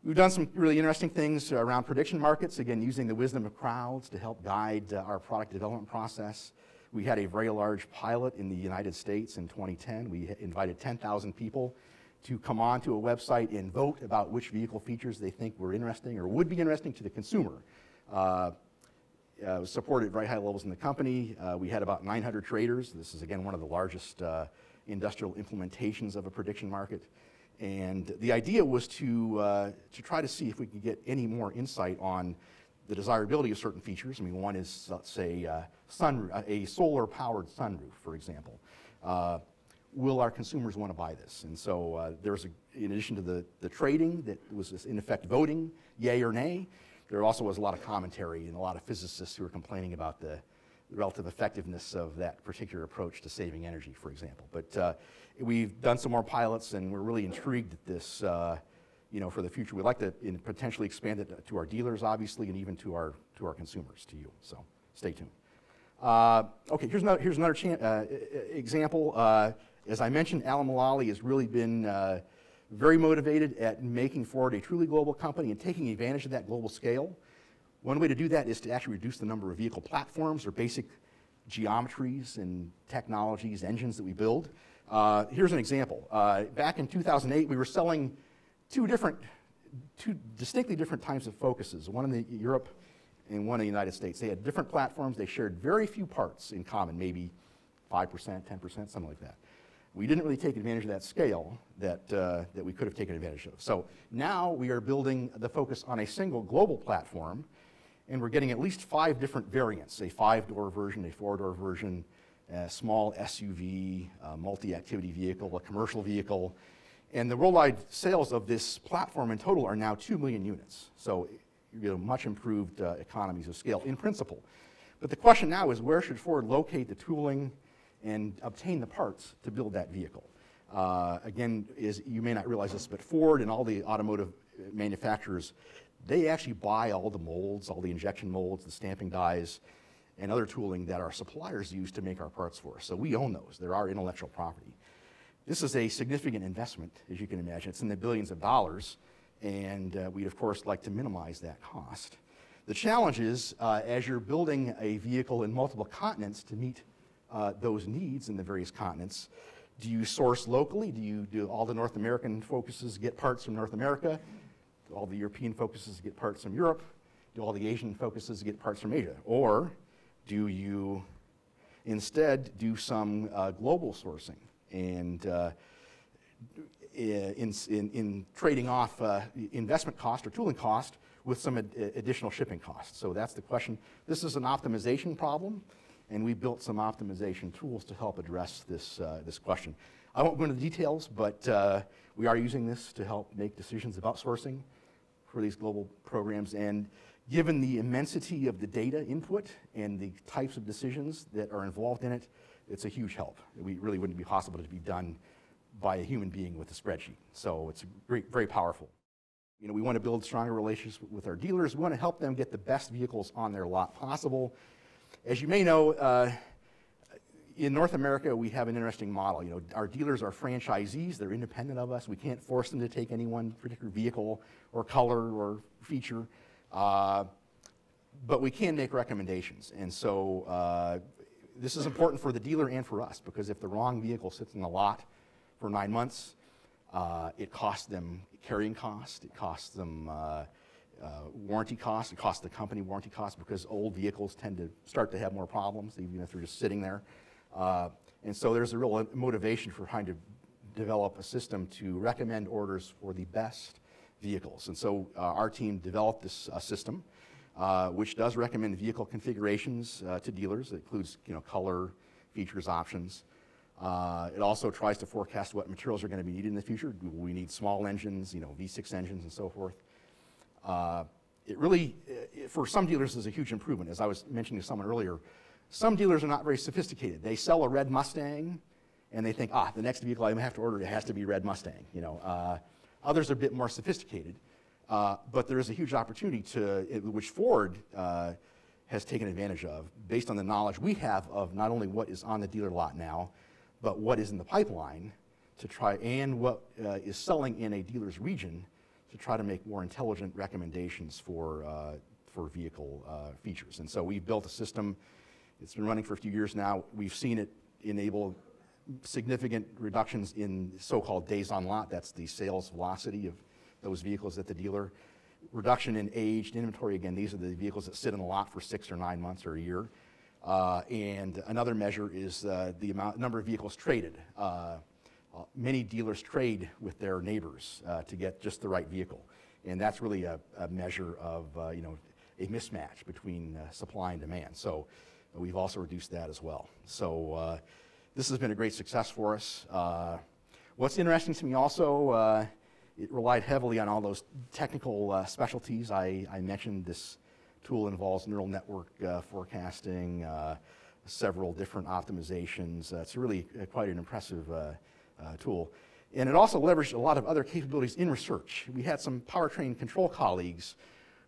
We've done some really interesting things around prediction markets, again, using the wisdom of crowds to help guide our product development process. We had a very large pilot in the United States in 2010. We invited 10,000 people to come onto a website and vote about which vehicle features they think were interesting or would be interesting to the consumer. It was supported at very high levels in the company. We had about 900 traders. This is, again, one of the largest industrial implementations of a prediction market. And the idea was to try to see if we could get any more insight on the desirability of certain features. I mean, one is, let's say, a solar-powered sunroof, for example. Will our consumers want to buy this? And so there's, in addition to the trading that was in effect voting, yay or nay, there also was a lot of commentary and a lot of physicists who were complaining about the relative effectiveness of that particular approach to saving energy, for example. But we've done some more pilots, and we're really intrigued at this, for the future. We'd like to potentially expand it to our dealers, obviously, and even to our consumers, to you. So stay tuned. Okay, here's another example. As I mentioned, Alan Mulally has really been very motivated at making Ford a truly global company and taking advantage of that global scale. One way to do that is to actually reduce the number of vehicle platforms or basic geometries and technologies, engines that we build. Here's an example. Back in 2008, we were selling two distinctly different types of Focuses, one in Europe and one in the United States. They had different platforms. They shared very few parts in common, maybe 5%, 10%, something like that. We didn't really take advantage of that scale that we could have taken advantage of. So now we are building the Focus on a single global platform, and we're getting at least 5 different variants, a 5-door version, a 4-door version, a small SUV, a multi-activity vehicle, a commercial vehicle. And the worldwide sales of this platform in total are now 2 million units. So much improved economies of scale in principle. But the question now is, where should Ford locate the tooling and obtain the parts to build that vehicle? Again, you may not realize this, but Ford and all the automotive manufacturers, they actually buy all the molds, all the injection molds, the stamping dies, and other tooling that our suppliers use to make our parts for us. So we own those. They're our intellectual property. This is a significant investment, as you can imagine. It's in the billions of dollars, and we'd, of course, like to minimize that cost. The challenge is, as you're building a vehicle in multiple continents to meet those needs in the various continents, do you source locally? Do all the North American Focuses get parts from North America? Do all the European Focuses get parts from Europe? Do all the Asian Focuses get parts from Asia? Or do you instead do some global sourcing and in trading off investment cost or tooling cost with some additional shipping costs? So that's the question. This is an optimization problem, and we built some optimization tools to help address this question. I won't go into the details, but we are using this to help make decisions about sourcing for these global programs. And given the immensity of the data input and the types of decisions that are involved in it, it's a huge help. It really wouldn't be possible to be done by a human being with a spreadsheet. So it's very powerful. We want to build stronger relationships with our dealers. We want to help them get the best vehicles on their lot possible. As you may know, in North America, we have an interesting model. Our dealers are franchisees. They're independent of us. We can't force them to take any one particular vehicle or color or feature, but we can make recommendations. And so this is important for the dealer and for us, because if the wrong vehicle sits in the lot for 9 months, it costs them carrying cost, it costs them warranty costs, it costs the company warranty costs, because old vehicles tend to start to have more problems, even if they're just sitting there. And so there's a real motivation for trying to develop a system to recommend orders for the best vehicles. And so our team developed this system, which does recommend vehicle configurations to dealers. It includes color, features, options. It also tries to forecast what materials are going to be needed in the future. We need small engines, V6 engines and so forth. It really, for some dealers, is a huge improvement. As I was mentioning to someone earlier, some dealers are not very sophisticated. They sell a red Mustang, and they think, the next vehicle I have to order, it has to be red Mustang. Others are a bit more sophisticated, but there is a huge opportunity which Ford has taken advantage of, based on the knowledge we have of not only what is on the dealer lot now, but what is in the pipeline to try, and what is selling in a dealer's region, to try to make more intelligent recommendations for vehicle features. And so we've built a system. It's been running for a few years now. We've seen it enable significant reductions in so-called days on lot. That's the sales velocity of those vehicles at the dealer. Reduction in aged inventory. Again, these are the vehicles that sit in the lot for 6 or 9 months or a year. And another measure is the number of vehicles traded. Many dealers trade with their neighbors to get just the right vehicle. And that's really a measure of a mismatch between supply and demand. So we've also reduced that as well. So this has been a great success for us. What's interesting to me also, it relied heavily on all those technical specialties. I mentioned this tool involves neural network forecasting, several different optimizations. It's really quite an impressive tool. And it also leveraged a lot of other capabilities in research. We had some powertrain control colleagues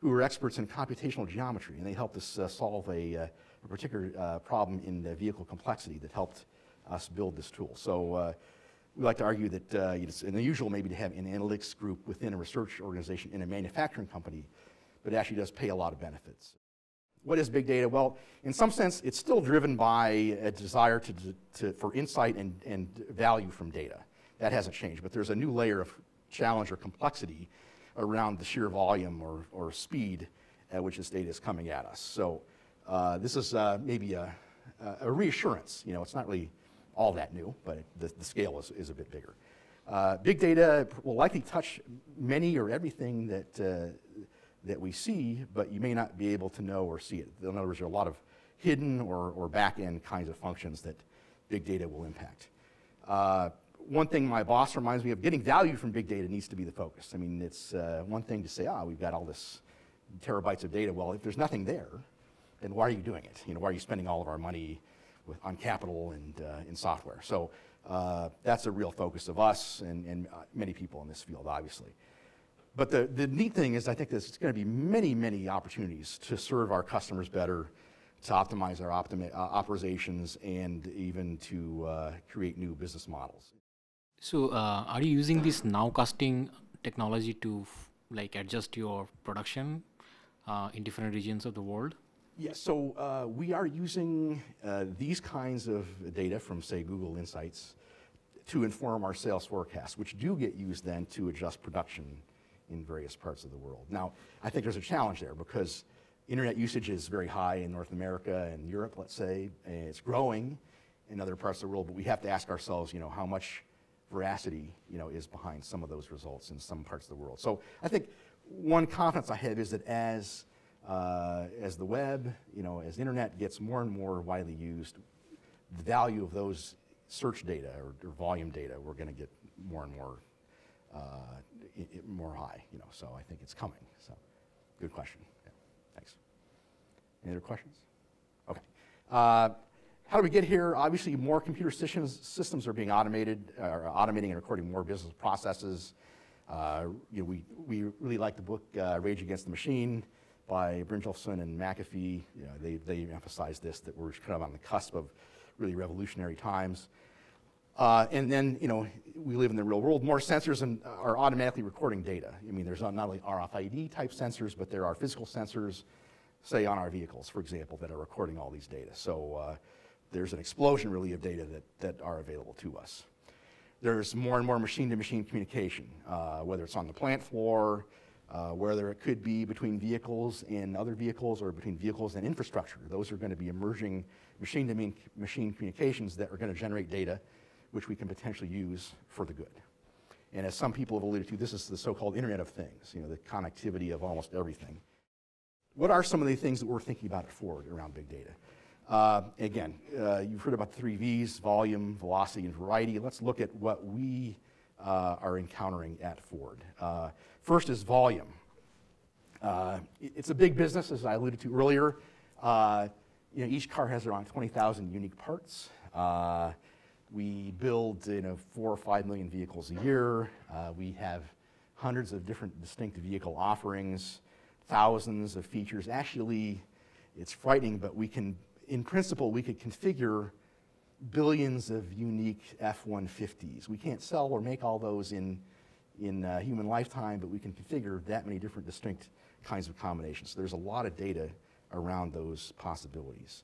who were experts in computational geometry, and they helped us solve a particular problem in the vehicle complexity that helped us build this tool. So we like to argue that it's unusual maybe to have an analytics group within a research organization in a manufacturing company, but it actually does pay a lot of benefits. What is big data? Well, in some sense, it's still driven by a desire for insight and value from data. That hasn't changed, but there's a new layer of challenge or complexity around the sheer volume or speed at which this data is coming at us. So this is maybe a reassurance. It's not really all that new, but the scale is a bit bigger. Big data will likely touch many or everything that we see, but you may not be able to know or see it. In other words, there are a lot of hidden or back-end kinds of functions that big data will impact. One thing my boss reminds me of, getting value from big data needs to be the focus. I mean, it's one thing to say, we've got all this terabytes of data. Well, if there's nothing there, then why are you doing it? Why are you spending all of our money on capital and in software? So that's a real focus of us and many people in this field, obviously. But the neat thing is, I think there's going to be many, many opportunities to serve our customers better, to optimize our operations, and even to create new business models. So are you using this nowcasting technology to adjust your production in different regions of the world? Yes, so we are using these kinds of data from, say, Google Insights to inform our sales forecasts, which do get used then to adjust production in various parts of the world. Now, I think there's a challenge there because internet usage is very high in North America and Europe, let's say, and it's growing in other parts of the world, but we have to ask ourselves, how much veracity, is behind some of those results in some parts of the world. So I think one confidence I have is that as the web, as the internet gets more and more widely used, the value of those search data or volume data, we're going to get more and more more high, so I think it's coming. So, good question. Yeah, thanks. Any other questions? Okay. How do we get here? Obviously, more computer systems are being automated, automating and recording more business processes. We really like the book Rage Against the Machine by Brynjolfsson and McAfee. They emphasize this, that we're kind of on the cusp of really revolutionary times. And then, we live in the real world. More sensors are automatically recording data. I mean, there's not only RFID type sensors, but there are physical sensors, say, on our vehicles, for example, that are recording all these data. So there's an explosion, really, of data that are available to us. There's more and more machine-to-machine communication, whether it's on the plant floor, whether it could be between vehicles and other vehicles, or between vehicles and infrastructure. Those are going to be emerging machine-to-machine communications that are going to generate data which we can potentially use for the good. And as some people have alluded to, this is the so-called Internet of Things, the connectivity of almost everything. What are some of the things that we're thinking about at Ford around big data? Again, you've heard about the 3 V's, volume, velocity, and variety. Let's look at what we are encountering at Ford. First is volume. It's a big business, as I alluded to earlier. Each car has around 20,000 unique parts. We build 4 or 5 million vehicles a year. We have hundreds of different distinct vehicle offerings, thousands of features. Actually, it's frightening, but in principle, we could configure billions of unique F-150s. We can't sell or make all those in in human lifetime, but we can configure that many different distinct kinds of combinations. So there's a lot of data around those possibilities.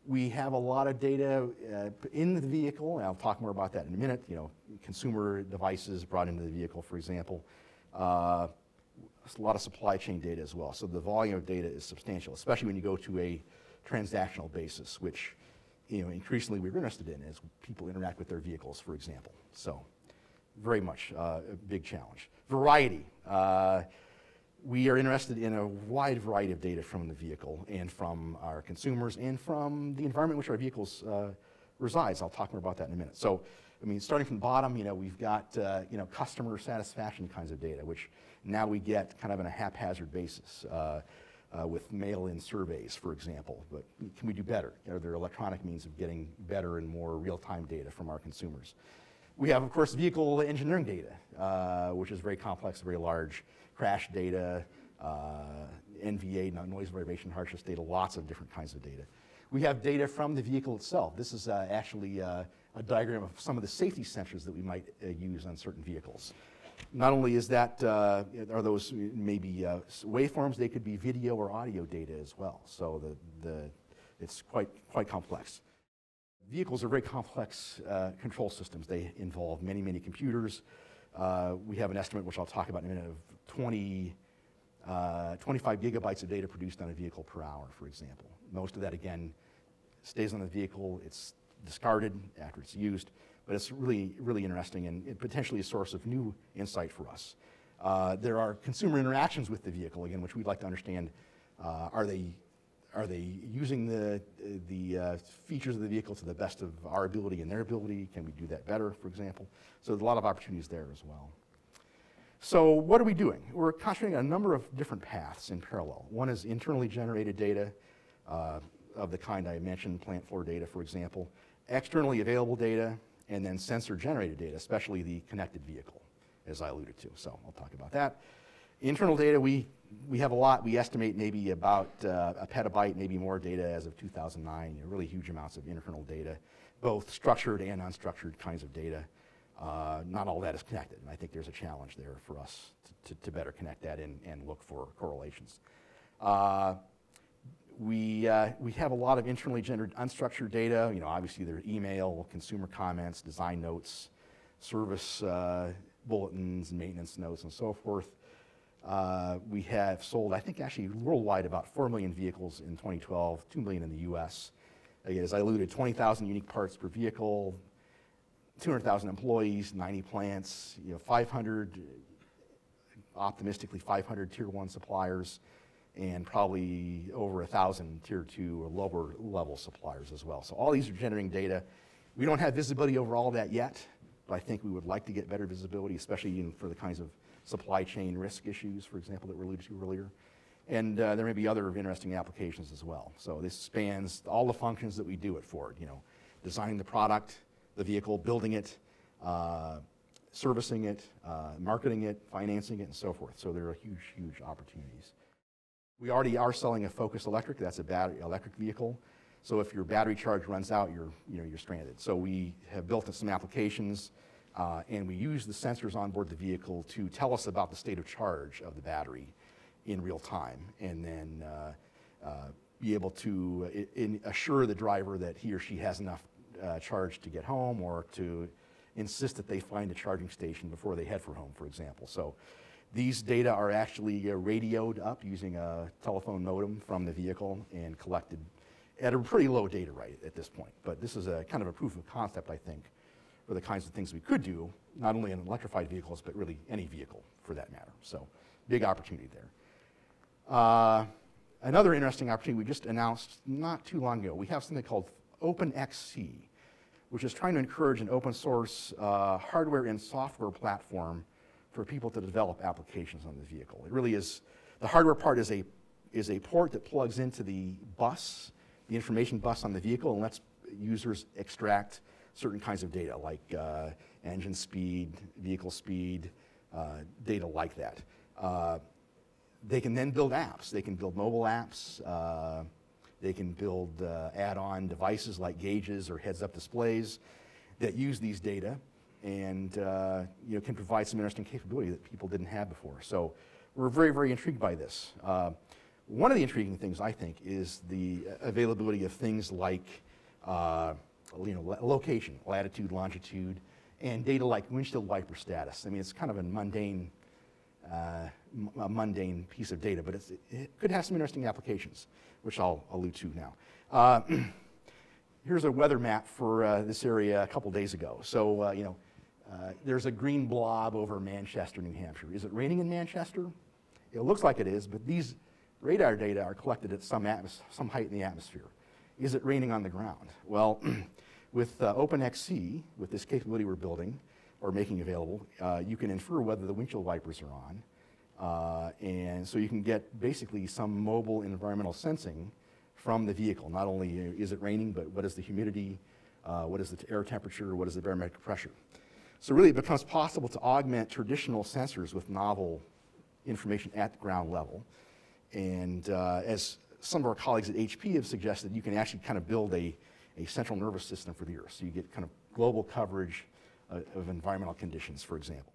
We have a lot of data in the vehicle, and I'll talk more about that in a minute. You know, consumer devices brought into the vehicle, for example. A lot of supply chain data as well. So the volume of data is substantial, especially when you go to a transactional basis, which, you know, increasingly we're interested in as people interact with their vehicles, for example. So very much a big challenge. Variety. We are interested in a wide variety of data from the vehicle and from our consumers and from the environment in which our vehicles resides. I'll talk more about that in a minute. So, I mean, starting from the bottom, you know, we've got, you know, customer satisfaction kinds of data, which now we get kind of on a haphazard basis with mail-in surveys, for example. But can we do better? Are there electronic means of getting better and more real-time data from our consumers? We have, of course, vehicle engineering data, which is very complex, very large. Crash data, NVA, noise variation harshness data, lots of different kinds of data. We have data from the vehicle itself. This is actually a diagram of some of the safety sensors that we might use on certain vehicles. Not only is that, are those maybe waveforms, they could be video or audio data as well. So it's quite complex. Vehicles are very complex control systems. They involve many, many computers. We have an estimate, which I'll talk about in a minute, of 25 gigabytes of data produced on a vehicle per hour, for example. Most of that, again, stays on the vehicle. It's discarded after it's used, but it's really, really interesting and potentially a source of new insight for us. There are consumer interactions with the vehicle, again, which we'd like to understand. Are they using the features of the vehicle to the best of our ability and their ability? Can we do that better, for example? So there's a lot of opportunities there as well. So what are we doing? We're concentrating on a number of different paths in parallel. One is internally generated data of the kind I mentioned, plant floor data, for example, externally available data, and then sensor-generated data, especially the connected vehicle, as I alluded to. So I'll talk about that. Internal data, we have a lot. We estimate maybe about a petabyte, maybe more data as of 2009, you know, really huge amounts of internal data, both structured and unstructured kinds of data. Not all that is connected, and I think there's a challenge there for us to better connect that and look for correlations. We have a lot of internally generated unstructured data. You know, obviously there's email, consumer comments, design notes, service bulletins, maintenance notes, and so forth. We have sold, I think actually worldwide, about 4 million vehicles in 2012, 2 million in the US. Again, as I alluded, 20,000 unique parts per vehicle, 200,000 employees, 90 plants, you know, 500, optimistically 500 tier 1 suppliers, and probably over 1,000 tier 2 or lower level suppliers as well. So all these are generating data. We don't have visibility over all that yet, but I think we would like to get better visibility, especially for the kinds of supply chain risk issues, for example, that were alluded to earlier. And there may be other interesting applications as well. So this spans all the functions that we do at Ford, you know, designing the product, the vehicle, building it, servicing it, marketing it, financing it, and so forth. So there are huge, huge opportunities. We already are selling a Focus Electric. That's a battery electric vehicle. So if your battery charge runs out, you're stranded. So we have built some applications, and we use the sensors on board the vehicle to tell us about the state of charge of the battery in real time, and then be able to assure the driver that he or she has enough charge to get home, or to insist that they find a charging station before they head for home, for example. So these data are actually radioed up using a telephone modem from the vehicle and collected at a pretty low data rate at this point. But this is a kind of a proof of concept, I think, for the kinds of things we could do, not only in electrified vehicles, but really any vehicle for that matter. So big opportunity there. Another interesting opportunity we just announced not too long ago, we have something called OpenXC, which is trying to encourage an open source hardware and software platform for people to develop applications on the vehicle. It really is, the hardware part is a port that plugs into the bus, the information bus on the vehicle, and lets users extract certain kinds of data like engine speed, vehicle speed, data like that. They can then build apps. They can build mobile apps. They can build add-on devices like gauges or heads-up displays that use these data and can provide some interesting capability that people didn't have before. So we're very, very intrigued by this. One of the intriguing things, I think, is the availability of things like location, latitude, longitude, and data like windshield wiper status. I mean, it's kind of a mundane piece of data, but it could have some interesting applications, which I'll allude to now. Here's a weather map for this area a couple days ago. So, there's a green blob over Manchester, New Hampshire. Is it raining in Manchester? It looks like it is, but these radar data are collected at some height in the atmosphere. Is it raining on the ground? Well, with OpenXC, with this capability we're building or making available, you can infer whether the windshield wipers are on. And so you can get basically some mobile environmental sensing from the vehicle. Not only is it raining, but what is the humidity, what is the air temperature, what is the barometric pressure. So really it becomes possible to augment traditional sensors with novel information at the ground level. And as some of our colleagues at HP have suggested, you can actually kind of build a central nervous system for the Earth. So you get kind of global coverage of environmental conditions, for example.